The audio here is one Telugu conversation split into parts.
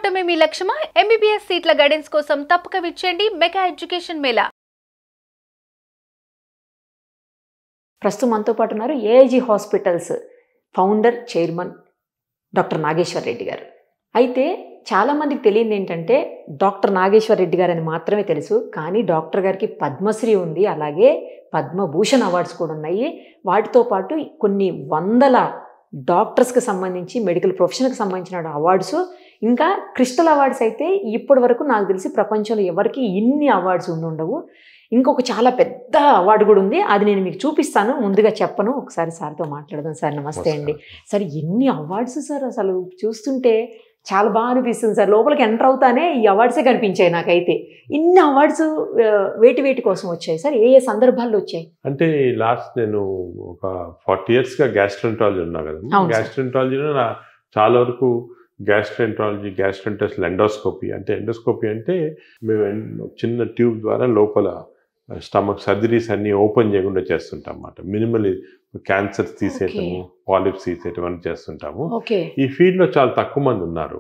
అవటమే మీ లక్ష్యమా? ఎంబీబీఎస్ సీట్ల గైడెన్స్ కోసం తప్పక విచ్చేయండి మెగా ఎడ్యుకేషన్ మేళా. ప్రస్తుతం మనతో పాటు ఉన్నారు AIG hospitals founder chairman doctor Nageshwar Reddy garu. అయితే చాలామందికి తెలియదు ఏంటంటే డాక్టర్ నాగేశ్వర్ రెడ్డి గారు అని మాత్రమే తెలుసు, కానీ డాక్టర్ గారికి పద్మశ్రీ ఉంది, అలాగే పద్మభూషణ్ అవార్డ్స్ కూడా ఉన్నాయి. వాటితో పాటు కొన్ని వందల డాక్టర్స్కి సంబంధించి మెడికల్ ప్రొఫెషన్కి సంబంధించిన అవార్డ్స్, ఇంకా క్రిస్టల్ అవార్డ్స్ అయితే ఇప్పటి వరకు నాకు తెలిసి ప్రపంచంలో ఎవరికి ఇన్ని అవార్డ్స్ ఉండవు. ఇంకొక చాలా పెద్ద అవార్డు కూడా ఉంది, అది నేను మీకు చూపిస్తాను, ముందుగా చెప్పను, ఒకసారి సార్తో మాట్లాడదాం. సార్ నమస్తే అండి. సార్ ఎన్ని అవార్డ్స్ సార్, అసలు చూస్తుంటే చాలా బాగా అనిపిస్తుంది సార్. లోపలికి ఎంటర్ అవుతానే ఈ అవార్డ్సే కనిపించాయి నాకైతే. ఇన్ని అవార్డ్స్ వేటి కోసం వచ్చాయి సార్? ఏ ఏ సందర్భాల్లో వచ్చాయి? అంటే లాస్ట్ నేను ఒక 40 yearsగా గ్యాస్ట్రెంటాలజీ ఉన్నా కదా. గ్యాస్ట్రెంటాలజీలో నా చాలా వరకు గ్యాస్ట్రెంటాలజీ, గ్యాస్ట్రెంటెస్టల్ ఎండోస్కోపీ. అంటే ఎండోస్కోపీ అంటే మేము చిన్న ట్యూబ్ ద్వారా లోపల స్టమక్ సర్జరీస్ అన్ని ఓపెన్ చేయకుండా చేస్తుంటాం అన్నమాట. మినిమల్ క్యాన్సర్స్ తీసేయటము, పాలిప్స్ తీసేయటం అని చేస్తుంటాము. ఈ ఫీల్డ్లో చాలా తక్కువ మంది ఉన్నారు.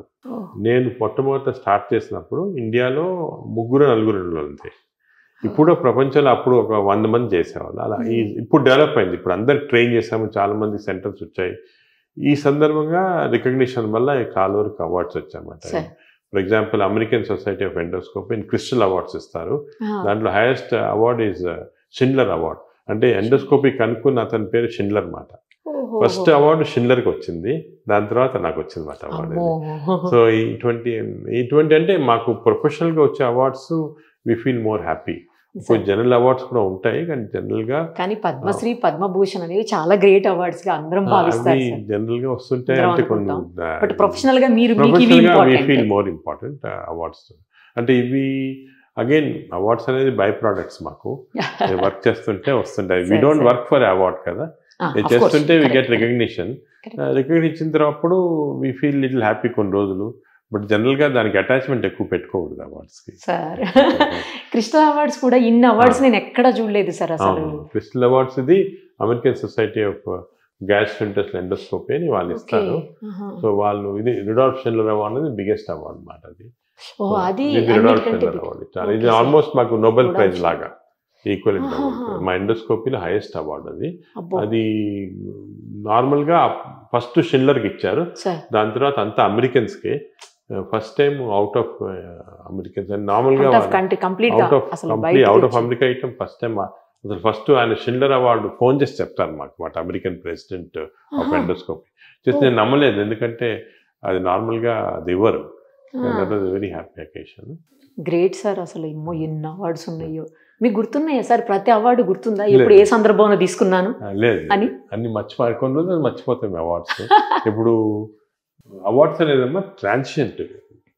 నేను మొట్టమొదట స్టార్ట్ చేసినప్పుడు ఇండియాలో 3-4 అంతే. ఇప్పుడు ప్రపంచంలో అప్పుడు ఒక 100 మంది చేసేవాళ్ళు. అలా ఇప్పుడు డెవలప్ అయింది, ఇప్పుడు అందరికి ట్రైన్ చేసాము, చాలా మంది సెంటర్స్ వచ్చాయి. ఈ సందర్భంగా రికగ్నిషన్ వల్ల చాలా వరకు అవార్డ్స్ వచ్చాయన్నమాట. For example American society of endoscopy crystal awards ఇస్తారు. దాంట్లో highest award is Schindler award. అంటే ఎండోస్కోపీ కనుక్కున్న అతని పేరు షిండ్లర్ మాట. ఫస్ట్ అవార్డు షిండ్లర్కి వచ్చింది, దాని తర్వాత నాకు వచ్చింది మాట అవార్డు. సో ఇటువంటి అంటే మాకు ప్రొఫెషనల్గా వచ్చే awards we feel more happy. General awards కూడా ఉంటాయి, కానీ పద్మశ్రీ, పద్మభూషణ్ అనేవి చాలా గ్రేట్ అవార్డ్స్ గా అందరం భావిస్తారు. జనరల్ గా వస్తుంటాయి, అంటే కొన్ని ప్రొఫెషనల్ గా ఫీల్ మోర్ ఇంపార్టెంట్ అవార్డ్స్. అంటే ఇవి అగైన్ అవార్డ్స్ అనేది బై ప్రోడక్ట్స్. మాకు వర్క్ చేస్తుంటే వస్తుంటాయి. We don't work for award కదా, చేస్తుంటే వి గెట్ రికగ్నిషన్. రికగ్నిషన్ తర్వాత వి ఫీల్ లిటిల్ హ్యాపీ కొన్ని రోజులు. బట్ జనరల్గా దానికి అటాచ్మెంట్ ఎక్కువ పెట్టుకోకూడదు అవార్డ్స్కి. సార్ క్రిస్టల్ అవార్డ్స్ కూడా ఇన్ని అవార్డ్స్ నేను ఎక్కడ చూడలేదు సార్ అసలు. క్రిస్టల్ అవార్డ్స్ ఇది అమెరికన్ సొసైటీ ఆఫ్ గ్యాస్ట్రెంటెస్టల్ ఎండోస్కోపీ అని వాళ్ళు ఇస్తారు. సో వాళ్ళు ఇది రుడాల్ఫ్ షిండ్లర్ అవార్డ్ అనేది బిగ్గెస్ట్ అవార్డ్ మాట. అది రుడాల్ఫ్ షిండ్లర్ అవార్డ్. ఇది ఆల్మోస్ట్ మాకు నోబెల్ ప్రైజ్ లాగా ఈక్వలెంట్ అవార్డ్. మా ఎండోస్కోపీలో హైయెస్ట్ అవార్డ్ అది. అది నార్మల్గా ఫస్ట్ షిండ్లర్కి ఇచ్చారు, దాని తర్వాత అంతా అమెరికన్స్కే. First time out of Americans and నార్మల్గా అవుట్ ఆఫ్ అమెరికా ఇవ్వటం ఫస్ట్ టైం. అసలు ఫస్ట్ ఆయన షిండ్లర్ అవార్డు ఫోన్ చేసి చెప్తారు మాకు అమెరికన్ ప్రెసిడెంట్ ఆఫ్ ఎండోస్కోపీ. చేసి నేను నమ్మలేదు, ఎందుకంటే అది నార్మల్గా అది ఇవ్వరు. That was very happy occasion. Great sir. అసలు ఏమో ఎన్ని అవార్డ్స్ ఉన్నాయో మీకు గుర్తున్నాయా సార్? ప్రతి అవార్డు గుర్తుందా? ఇప్పుడు ఏ సందర్భంలో తీసుకున్నాను లేదు అని అన్ని మర్చిపోయి కొన్ని రోజులు మర్చిపోతాం అవార్డ్స్. ఇప్పుడు అవార్డ్స్ అనేదమ్మా ట్రాన్సియంట్.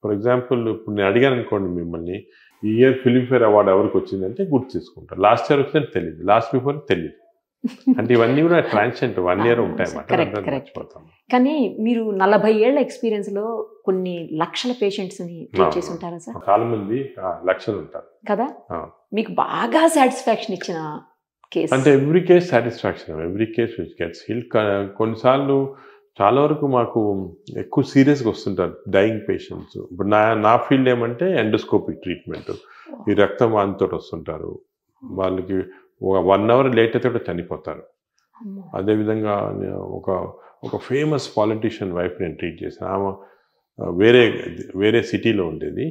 ఫర్ ఎగ్జాంపుల్ ఇప్పుడు నేను అడిగాను అనుకోండి మిమ్మల్ని, ఈ ఇయర్ ఫిల్మ్ఫేర్ అవార్డు ఎవరికి వచ్చిందంటే గుర్తు చేసుకుంటారు. లాస్ట్ ఇయర్ వచ్చిందంటే తెలియదు, లాస్ట్ బిఫోర్ తెలియదు. అంటే ఇవన్నీ కూడా ట్రాన్సియంట్, 1 year ఉంటాయి మర్చిపోతాం. కానీ మీరు 40 ఏళ్ల ఎక్స్పీరియన్స్ లో కొన్ని లక్షల పేషెంట్స్ ని ట్రీట్ చేసి ఉంటారా సార్? చాలా మంది లక్షలు ఉంటారు కదా. మీకు బాగా సాటిస్ఫాక్షన్ ఇచ్చిన కేసు అంటే every case satisfaction, every case which gets healed. కొన్నిసార్లు చాలా వరకు మాకు ఎక్కువ సీరియస్గా వస్తుంటారు డైయింగ్ పేషెంట్స్. ఇప్పుడు నా ఫీల్డ్ ఏమంటే ఎండోస్కోపిక్ ట్రీట్మెంట్. ఈ రక్తం వాంతితో వస్తుంటారు, వాళ్ళకి 1 hour లేట్ అయితే కూడా చనిపోతారు. అదేవిధంగా ఒక ఫేమస్ పాలిటీషియన్ వైఫ్ నేను ట్రీట్ చేశాను. ఆమె వేరే సిటీలో ఉండేది.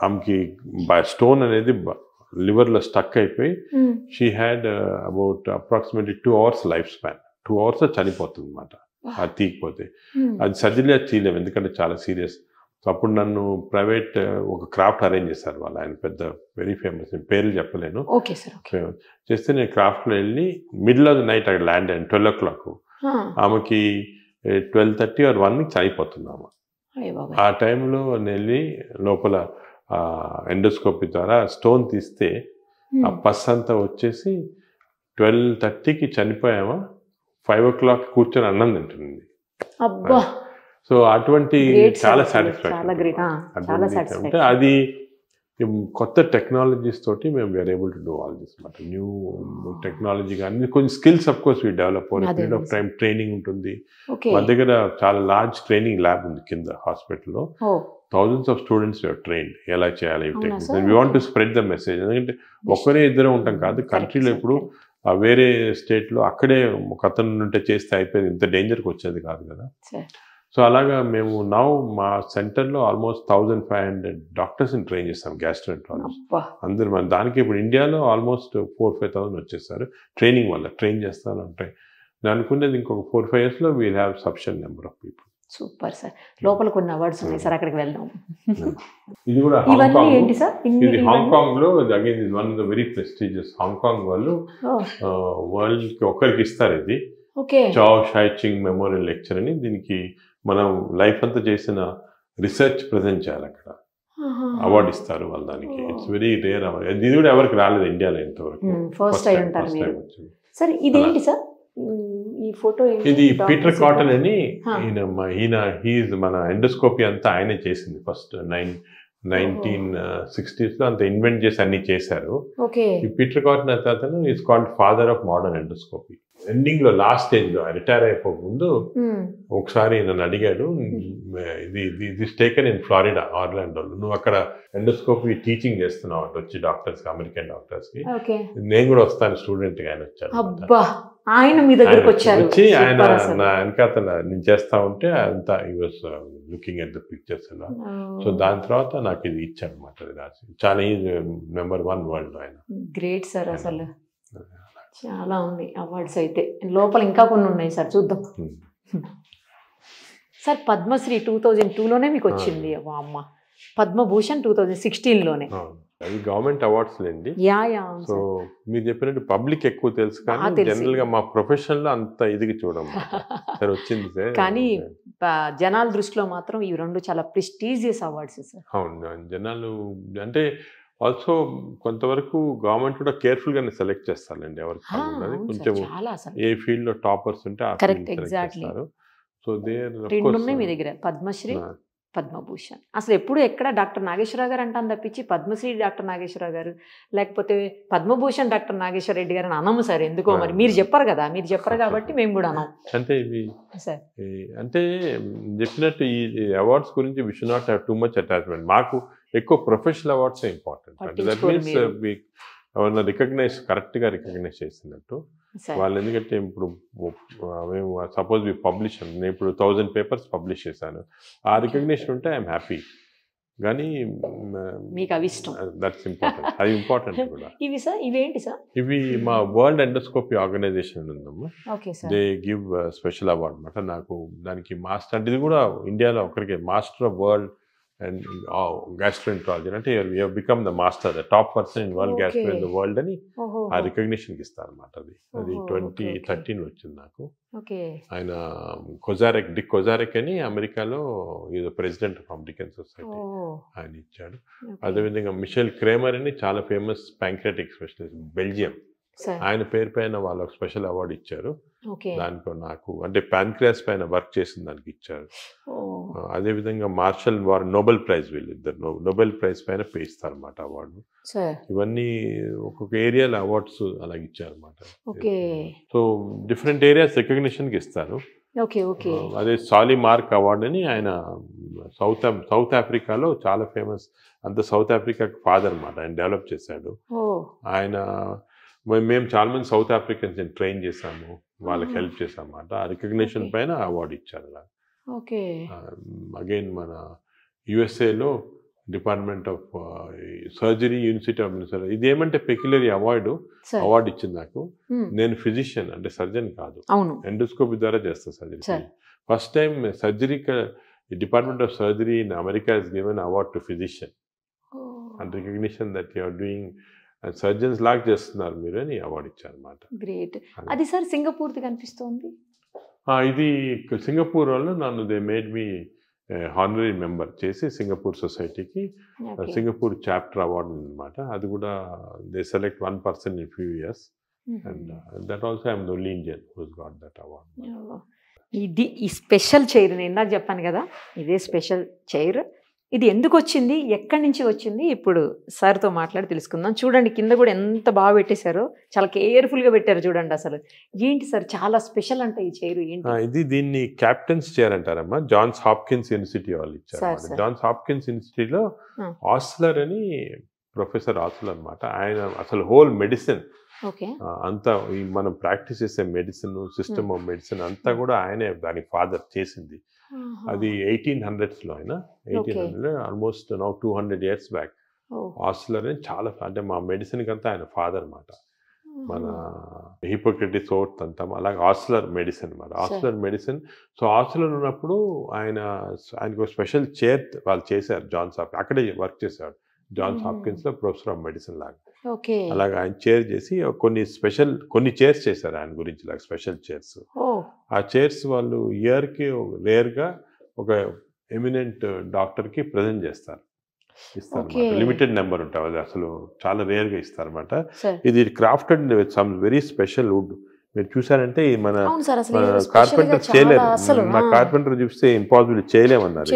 ఆమెకి స్టోన్ అనేది లివర్లో స్టక్ అయిపోయి she had about approximately 2 hours life span. 2 hours చనిపోతుంది అన్నమాట. అది తీయకపోతే అది సర్జరీ అది చేయలేము, ఎందుకంటే చాలా సీరియస్. సో అప్పుడు నన్ను ప్రైవేట్ ఒక క్రాఫ్ట్ అరేంజ్ చేశారు వాళ్ళు. ఆయన పెద్ద వెరీ ఫేమస్, పేర్లు చెప్పలేను. చేస్తే నేను క్రాఫ్ట్లో వెళ్ళి మిడిల్ ఆఫ్ ది నైట్ అక్కడ ల్యాండ్ అయ్యాను. 12 o'clock. ఆమెకి 12:30 or 1 చనిపోతుంది ఆమె. ఆ టైంలో నేను వెళ్ళి లోపల ఎండోస్కోపీ ద్వారా స్టోన్ తీస్తే ఆ పస్ అంతా వచ్చేసి 12:30కి చనిపోయామా, 5 o'clock కూర్చొని అన్నం తింటుంది. సో అటువంటి చాలా సాటిస్ఫాక్షన్ అంటే అది కొత్త టెక్నాలజీస్ తోటి మేము were able to do all this అనమాట. న్యూ టెక్నాలజీ కానీ కొంచెం skills of course we develop over period of time. Training ఉంటుంది. మా దగ్గర చాలా లార్జ్ ట్రైనింగ్ ల్యాబ్ ఉంది కింద హాస్పిటల్లో. థౌజండ్స్ ఆఫ్ స్టూడెంట్స్ ట్రైన్డ్ ఎలా చేయాలి ఈ techniques. We want to spread the message. ఎందుకంటే ఒక్కరే ఇద్దరే ఉంటాం కాదు, కంట్రీలో ఇప్పుడు వేరే స్టేట్లో అక్కడే ఒక అతను ఉంటే చేస్తే అయిపోయింది, ఇంత డేంజర్కి వచ్చేది కాదు కదా. సో అలాగా మేము మా సెంటర్లో ఆల్మోస్ట్ 1500 డాక్టర్స్ని ట్రైన్ చేస్తాం, గ్యాస్ట్రోఎంట్రాలజిస్ట్ అందరు. మన దానికి ఇప్పుడు ఇండియాలో ఆల్మోస్ట్ 4-5,000 వచ్చేస్తారు ట్రైనింగ్ వల్ల. ట్రైన్ చేస్తాను అంటే నేను అనుకునేది ఇంకొక 4-5 yearsలో we'll have sufficient number of people. Super sir. లోపల కొన్ని అవార్డ్స్ ఉన్నాయి సార్, అక్కడికి వెళ్దాం. ఇది కూడా ఏంటి సార్? ఇది హాంకాంగ్ లో again is one of the very prestigious. Hong Kong వాళ్ళు వరల్డ్ కి ఒకరికి ఇస్తారు ఇది. చౌ షై చింగ్ మెమోరియల్ లెక్చర్ అని. దీనికి మనం లైఫ్ అంతా చేసిన రీసెర్చ్ ప్రజెంట్ చేయాలి, అక్కడ అవార్డు ఇస్తారు వాళ్ళు దానికి. It's very rare award. ఇది కూడా ఎవరికి రాలేదు ఇండియాలో ఇంతవరకు, ఫస్ట్ టైం వచ్చింది. సార్ ఇదేంటి సార్ ఈ ఫోటో? ఇది పీటర్ కాటన్ అని హీజ్ మన ఎండోస్కోపీ అంతా ఆయనే చేసింది ఫస్ట్ 1960s లో అంత ఇన్వెంట్ చేసి అన్ని చేశారు. ఈ పీటర్ కాటన్ అతను is called father of modern endoscopy. Ending లో లాస్ట్ స్టేజ్ లో రిటైర్ అయిపోక ముందు ఒకసారి నన్ను అడిగాడు, ఇది టేకెన్ ఇన్ ఫ్లారిడా ఆర్లాండోలో, నువ్వు అక్కడ ఎండోస్కోపీ టీచింగ్ చేస్తున్నావు అంటే వచ్చి డాక్టర్స్ కి, అమెరికన్ డాక్టర్స్ కి, నేను కూడా వస్తాను స్టూడెంట్ గా. ఆయన వచ్చారు, ఆయన మీ దగ్గరకు వచ్చి ఆయన నా వెనకాతల నేను చేస్తా ఉంటే అంతా ఈ was looking at the pictures అలా. సో దాని తర్వాత నాకు ఇది ఇచ్చాను అనమాట, అది రాసి. చాలా నెంబర్ 1 వరల్డ్ ఆయన. Great sir. అసలు చాలా ఉంది అవార్డ్స్. అయితే లోపల ఇంకా కొన్ని ఉన్నాయి సార్, చూద్దాం. సార్ పద్మశ్రీ 2002లోనే మీకు వచ్చింది. అమ్మ, పద్మభూషణ్ 2016లోనే. అది గవర్నమెంట్ అవార్డ్స్ లేండి. సో మీరు చెప్పినట్టు పబ్లిక్ ఎక్కువ తెలుసు, కానీ జనరల్ గా మా ప్రొఫెషన్ లో అంత ఇదిగా చూడము. సరే వచ్చింది సార్, కానీ జనాల దృష్టిలో మాత్రం ఈ రెండు చాలా ప్రెస్టీజియస్ అవార్డ్స్ సార్. అవును, జనాలు అంటే ఆల్సో కొంతవరకు గవర్నమెంట్ కూడా కేర్ఫుల్ గానే సెలెక్ట్ చేస్తారండి ఎవరికి. కొంచెం ఏ ఫీల్డ్ లో టాపర్స్ ఉంటే ఆ ఫీల్డ్ సెలెక్ట్ చేస్తారు. సో రెండు ఉన్నాయి మీ దగ్గర, పద్మశ్రీ, పద్మభూషణ్. అసలు ఎప్పుడు ఎక్కడ డాక్టర్ నాగేశ్వరరావు గారు అంటాను తప్పించి పద్మశ్రీ డాక్టర్ నాగేశ్వరరావు గారు లేకపోతే పద్మభూషణ్ డాక్టర్ నాగేశ్వర రెడ్డి గారు అని అనము సార్. ఎందుకో మరి మీరు చెప్పారు కదా, మీరు చెప్పారు కాబట్టి మేము కూడా అన్నాం. అంటే ఇవి అంటే చెప్పినట్టు ఈ అవార్డ్స్ గురించి we should not have too much attachment. మాకు ఎక్కువ professional awards important. That means ఎవరైనా కరెక్ట్గా రికగ్నైజ్ చేసినట్టు వాళ్ళు. ఎందుకంటే ఇప్పుడు మేము సపోజ్ వి పబ్లిష్, నేను ఇప్పుడు 1000 పేపర్స్ పబ్లిష్ చేశాను, ఆ రికగ్నిషన్ ఉంటే ఐఎమ్ హ్యాపీ. కానీ మీకు అవి ఇష్టం, దట్స్ ఇంపార్టెంట్. అది ఇంపార్టెంట్ కూడా. ఇవి సార్ ఇవేంటి సార్? ఇవి మా వరల్డ్ ఎండోస్కోపీ ఆర్గనైజేషన్ ఉందమ్మా, దే గివ్ స్పెషల్ అవార్డ్ అనమాట నాకు. దానికి మాస్టర్ అంటే ఇది కూడా ఇండియాలో ఒకరికి master of world and gastroenterology అంటే you have become the master, the top person in world gastro in the world అని ఆ రికగ్నిషన్ ఇస్తారు అనమాట. అది 2013 వచ్చింది నాకు. ఆయన డిక్ కొజారెక్ అని అమెరికాలో ప్రెసిడెంట్ ఆఫ్ అమెరికన్ సొసైటీ, ఆయన ఇచ్చాడు. అదేవిధంగా మిషెల్ క్రేమర్ అని చాలా ఫేమస్ ప్యాంక్రియాటిక్ స్పెషలిస్ట్, బెల్జియం, ఆయన పేరు పైన వాళ్ళకు స్పెషల్ అవార్డు ఇచ్చారు. దానికో నాకు అంటే ప్యాన్క్రియాస్ పైన వర్క్ చేసిన దానికి ఇచ్చారు. అదేవిధంగా మార్షల్ నోబెల్ ప్రైజ్, వీళ్ళిద్దరు నోబెల్ ప్రైజ్ పైన ఇస్తారు అన్నమాట అవార్డు. ఇవన్నీ ఒక్కొక్క ఏరియాలో అవార్డ్స్ అలాగే ఇచ్చారు అన్నమాట. సో డిఫరెంట్ ఏరియాస్ రికగ్నిషన్కి ఇస్తారు. అదే సాలీ మార్క్ అవార్డు అని ఆయన సౌత్ ఆఫ్రికాలో చాలా ఫేమస్. అంత సౌత్ ఆఫ్రికాకి ఫాదర్ అన్నమాట, ఆయన డెవలప్ చేశాడు. ఆయన మేము చాలా మంది సౌత్ ఆఫ్రికన్స్ ట్రైన్ చేసాము, వాళ్ళకి హెల్ప్ చేసాం అన్నమాట. ఆ రికగ్నిషన్ పైన అవార్డు ఇచ్చారు అలా. అగైన్ మన యుఎస్ఏలో department of surgery, university of minister, ఇదేమంటే పెక్యులరీ అవార్డు ఇచ్చింది నాకు. నేను ఫిజిషియన్ అంటే సర్జన్ కాదు, ఎండోస్కోపీ ద్వారా చేస్తాను surgery. First time department of surgery in America is given award to physician and recognition that you are doing surgeons లాగా చేస్తున్నారు మీరు అని అవార్డు ఇచ్చారు అన్నమాట. గ్రేట్. అది సార్ సింగపూర్ కనిపిస్తుంది. ఇది సింగపూర్ వాళ్ళు నన్ను they made me honorary member చేసి సింగపూర్ సొసైటీకి సింగపూర్ చాప్టర్ అవార్డు ఉందన్నమాట. అది కూడా they select 1 person in few years and that also I am the only Indian who's got that award. ఇది ఈ స్పెషల్ చైర్ నేను ఇందాక చెప్పాను కదా, ఇదే స్పెషల్ చైర్. ఇది ఎందుకు వచ్చింది, ఎక్కడి నుంచి వచ్చింది, ఇప్పుడు సార్తో మాట్లాడి తెలుసుకుందాం. చూడండి కింద కూడా ఎంత బాగా పెట్టేశారో, చాలా కేర్ఫుల్గా పెట్టారు చూడండి. అసలు ఏంటి సార్ చాలా స్పెషల్ అంటే ఈ చైర్ ఏంటి? దీన్ని క్యాప్టెన్స్ చైర్ అంటారమ్మా. జాన్స్ హాప్కిన్స్ యూనివర్సిటీ వాళ్ళు ఇచ్చారు. జాన్స్ హాప్కిన్స్ యూనివర్సిటీలో ఆస్లర్ అని ప్రొఫెసర్ ఆస్లర్ అనమాట. ఆయన అసలు హోల్ మెడిసిన్ అంతా మనం ప్రాక్టీస్ చేసే మెడిసిన్, సిస్టమ్ ఆఫ్ మెడిసిన్ అంతా కూడా ఆయనే దానికి ఫాదర్ చేసింది. అది 1800s లో ఆయన 1800 ఆల్మోస్ట్ నౌ 200 years బ్యాక్. ఆస్లర్ అని చాలా అంటే మా మెడిసిన్ కంతా ఆయన ఫాదర్ అనమాట. మన హిపోక్రటిస్ ఓత్ అంతా అలాగే ఆస్లర్ మెడిసిన్ అనమాట. ఆస్లర్ మెడిసిన్. సో ఆస్లర్ ఉన్నప్పుడు ఆయనకు స్పెషల్ చైర్ వాళ్ళు చేశారు. జాన్స్ హాప్కిన్స్ అక్కడే వర్క్ చేశాడు. జాన్స్ హాప్కిన్స్ లో ప్రొఫెసర్ ఆఫ్ మెడిసిన్ లాగా. అలాగే ఆయన చైర్ చేసి కొన్ని చైర్స్ చేశారు ఆయన గురించి, లాగా స్పెషల్ చైర్స్. ఆ చైర్స్ వాళ్ళు ఇయర్కి రేర్గా ఒక ఎమినెంట్ డాక్టర్కి ప్రజెంట్ చేస్తారు, ఇస్తారు. లిమిటెడ్ నెంబర్ ఉంటుంది, అది అసలు చాలా రేర్గా ఇస్తారన్నమాట. ఇది crafted with some very special wood. మీరు చూసారంటే మన కార్పెంటర్ చేయలేరు. మా కార్పెంటర్ చూస్తే ఇంపాసిబుల్ చేయలేమన్నారు.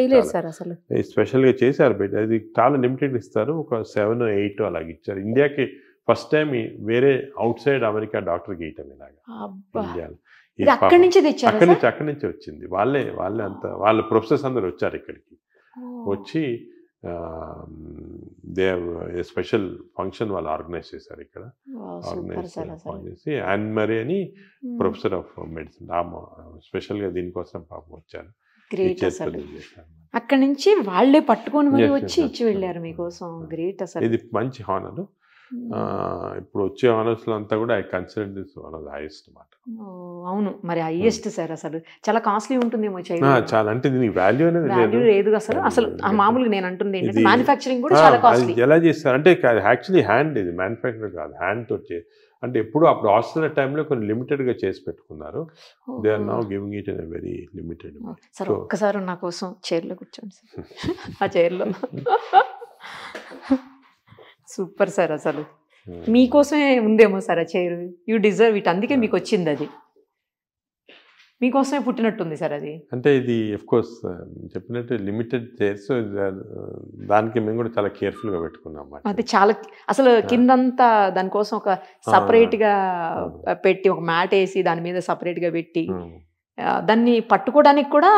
స్పెషల్ గా చేశారు. అది చాలా లిమిటెడ్ ఇస్తారు, ఒక 7 or 8 అలాగే ఇచ్చారు. ఇండియాకి ఫస్ట్ టైం వేరే అవుట్ సైడ్ అమెరికా డాక్టర్ గీయటం ఇలాగా ఇండియాలో. అక్కడి నుంచి వచ్చింది. వాళ్ళే అంతా వాళ్ళ ప్రొఫెసర్స్ అందరు వచ్చారు ఇక్కడికి. వచ్చి దే స్పెషల్ ఫంక్షన్ వాళ్ళు ఆర్గనైజ్ చేశారు ఇక్కడ. ఆర్గనైజ్ చేసి యాన్ మరీ అని ప్రొఫెసర్ ఆఫ్ మెడిసిన్ స్పెషల్గా దీనికోసం పాపం వచ్చారు. అక్కడి నుంచి వాళ్ళే పట్టుకొని వచ్చి ఇచ్చి వెళ్ళారు మీకోసం. గ్రేట్ అసలు. ఇది మంచి హానర్. ఇప్పుడు వచ్చే హానర్స్ లో అంతా కూడా I consider this one of the highest అన్నమాట. అవును, మరి హైయెస్ట్ సార్. అసలు చాలా కాస్ట్లీ ఉంటుందేమో చైర్. చాలా అంటే దీనికి వాల్యూ అనేది లేదు అసలు. అసలు మామూలుగా నేను అంటుంది ఏంటంటే మ్యానుఫ్యాక్చరింగ్ కూడా చాలా కాస్ట్లీ. ఎలా చేస్తారు అంటే యాక్చువల్లీ హ్యాండ్, ఇది మ్యానుఫ్యాక్చర్ కాదు, హ్యాండ్ తోటి. అంటే ఎప్పుడు అప్పుడు ఆస్ట్రేలియా టైంలో కొన్ని లిమిటెడ్ గా చేసి పెట్టుకున్నారు. They are now giving it in a very limited. Sir ఒక్కసారి నా కోసం చైర్లో కూర్చోండి సార్. ఆ చైర్లో సూపర్ సార్. అసలు మీకోసమే ఉందేమో సార్ ఆ చైర్. You deserve it. అందుకే మీకు వచ్చింది, అది మీకోసమే పుట్టినట్టుంది సార్ అది. అంటే ఇది ఆఫ్ కోర్స్ చెప్పినట్టు లిమిటెడ్ చైర్స్, దానికి మేము కూడా చాలా కేర్ఫుల్ గా పెట్టుకున్నాం. అది చాలా అసలు కిందంతా దానికోసం ఒక సపరేట్ గా పెట్టి, ఒక మ్యాట్ వేసి దాని మీద సపరేట్ గా పెట్టి, దాన్ని పట్టుకోవడానికి కూడా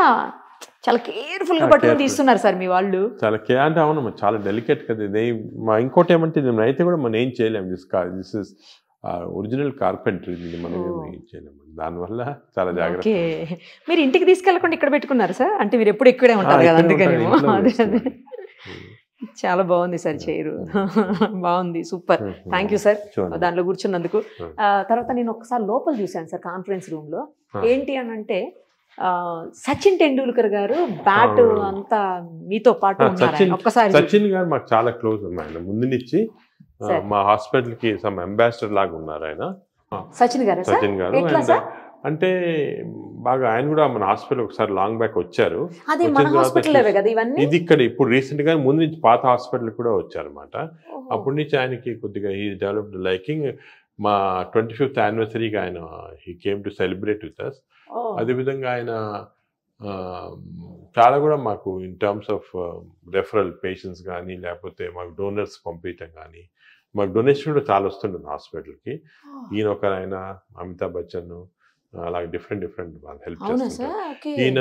చాలా కేర్ఫుల్ గా పట్టుకొని తీస్తున్నారు సార్ మీ వాళ్ళు. చాలా అంటే అవును, చాలా డెలికేట్ కదా ఇది. మా ఇంకోటి ఏమంటే అయితే కూడా మనం ఏం చేయలేము. దిస్ ఇస్ ఒరిజినల్ కార్పెంటరీ, మనం ఏం చేయలేము. దానివల్ల చాలా జాగ్రత్త. మీరు ఇంటికి తీసుకెళ్ళకుండా ఇక్కడ పెట్టుకున్నారు సార్? అంటే మీరు ఎప్పుడు ఇక్కడే ఉంటారు కదా, అందుకని. చాలా బాగుంది సార్ చైరు. బాగుంది, సూపర్. థ్యాంక్ యూ సార్ దాంట్లో కూర్చున్నందుకు. తర్వాత నేను ఒకసారి లోపల చూశాను సార్ కాన్ఫరెన్స్ రూమ్ లో. ఏంటి అని అంటే సచిన్ టెండూల్కర్ గారు బ్యాట్ అంతా మీతో పాటు ఒక్కసారి. సచిన్ గారు మాకు చాలా క్లోజ్. ఆయన ముందు నుంచి మా హాస్పిటల్ కి సమ్ అంబాసిడర్ లాగా ఉన్నారు ఆయన. సచిన్ గారు అంటే బాగా ఆయన కూడా మన హాస్పిటల్ ఒకసారి లాంగ్ బ్యాక్ వచ్చారు. ఇది ఇక్కడ ఇప్పుడు రీసెంట్ గా ముందు నుంచి పాత హాస్పిటల్ కూడా వచ్చారు అనమాట. అప్పటి నుంచి ఆయనకి కొద్దిగా ఈ డెవలప్డ్ లైకింగ్. మా 25th anniversary ఆయన he came to celebrate with us. అదేవిధంగా ఆయన చాలా కూడా మాకు in terms of referral patients కానీ, లేకపోతే మాకు డోనర్స్ పంపించడం కానీ, మాకు డొనేషన్ కూడా చాలా వస్తుంటుంది హాస్పిటల్కి. ఈయన ఒక ఆయన అమితాబ్ బచ్చన్ అలాగే డిఫరెంట్ వాళ్ళు హెల్ప్ చేస్తుంటారు. ఈయన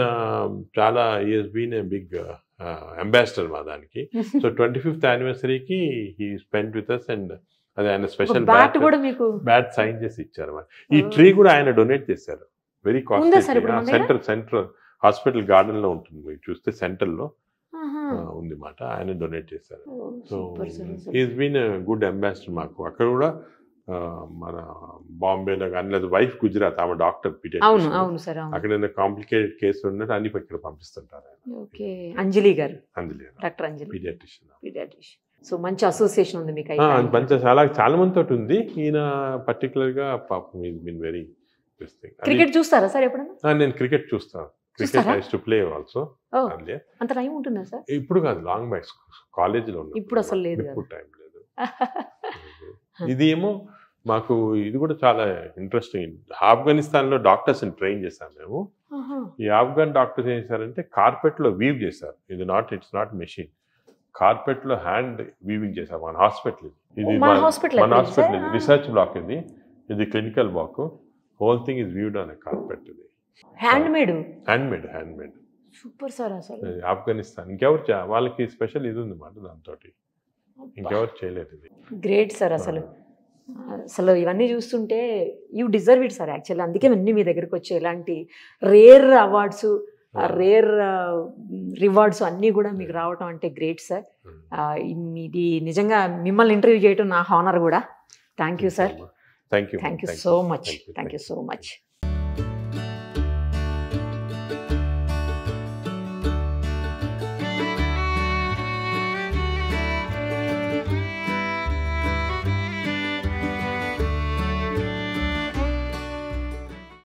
చాలా is been a big ambassador మా దానికి. So 25th anniversary he spend with us. And అది ఆయన స్పెషల్ బ్యాట్ సైన్ చేసి ఇచ్చారు. ఈ ట్రీ కూడా ఆయన డొనేట్ చేశారు. Very costly. Central hospital garden లో ఉంటుంది, మీరు చూస్తే సెంటర్ లో ఉంది మాట. ఆయన డొనేట్ చేశారు. So is been good ambassador మాకు. అక్కడ కూడా మన బాంబేలో కానీ, లేదా వైఫ్ గుజరాత్, ఆమె డాక్టర్ పీడియాట్రిషియన్. అక్కడ ఏదైనా కాంప్లికేటెడ్ కేసులు ఉన్నట్టు అన్ని ఇక్కడ పంపిస్తుంటారు. అంజలి గారు, డాక్టర్ అంజలి పీడియాట్రిషియన్. సో మంచి అసోసియేషన్ ఉంది మీకు. మంచి చాలా మందితో ఉంది. ఈయన పర్టికులర్ గా పాపం ఈస్ బీన్ వెరీ. క్రికెట్ చూస్తారా సార్ ఎప్పుడైనా? నేను క్రికెట్ చూస్తాను. Cricket I used to play also. అంత టైం ఉంటుందా సార్? ఇప్పుడు కాదు, లాంగ్ బ్యాక్ కాలేజ్ లో. ఇప్పుడు అసలు లేదు, ఇప్పుడు టైం లేదు. ఇది ఏమో మాకు ఇది కూడా చాలా ఇంట్రెస్టింగ్. ఆఫ్ఘనిస్తాన్ లో డాక్టర్స్ ని ట్రైన్ చేశాం మేము. ఈ ఆఫ్ఘన్ డాక్టర్స్ ఏం చేశారంటే కార్పెట్ లో వీవ్ చేశారు. ఇది ఇట్స్ నాట్ మెషిన్. కార్పెట్ లో హ్యాండ్ వీవింగ్ చేసాం మన హాస్పిటల్. ఇది మన hospital మన ఎక్కడ హాస్పిటల్ సార్? రీసెర్చ్ బ్లాక్ ఇది clinical block. Whole thing is weaved on carpet. ఇది hand made. Hand made super sir అసలు. ఆఫ్ఘనిస్తాన్ ఇంకెవరు వాళ్ళకి స్పెషల్ ఇది ఉంది మాట, దాంతో ఇంకెవరు చేయలేదు ఇది. గ్రేట్ సార్ అసలు. అసలు ఇవన్నీ చూస్తుంటే you deserve it sir actually. అందుకే అన్నీ మీ దగ్గరికి వచ్చే ఇలాంటి రేర్ అవార్డ్స్, రేర్ రివార్డ్స్ అన్నీ కూడా మీకు రావటం అంటే గ్రేట్ సార్. ఇది నిజంగా మిమ్మల్ని ఇంటర్వ్యూ చేయటం నా హానర్ కూడా. Thank you sir. Thank you so much. Thank you so much.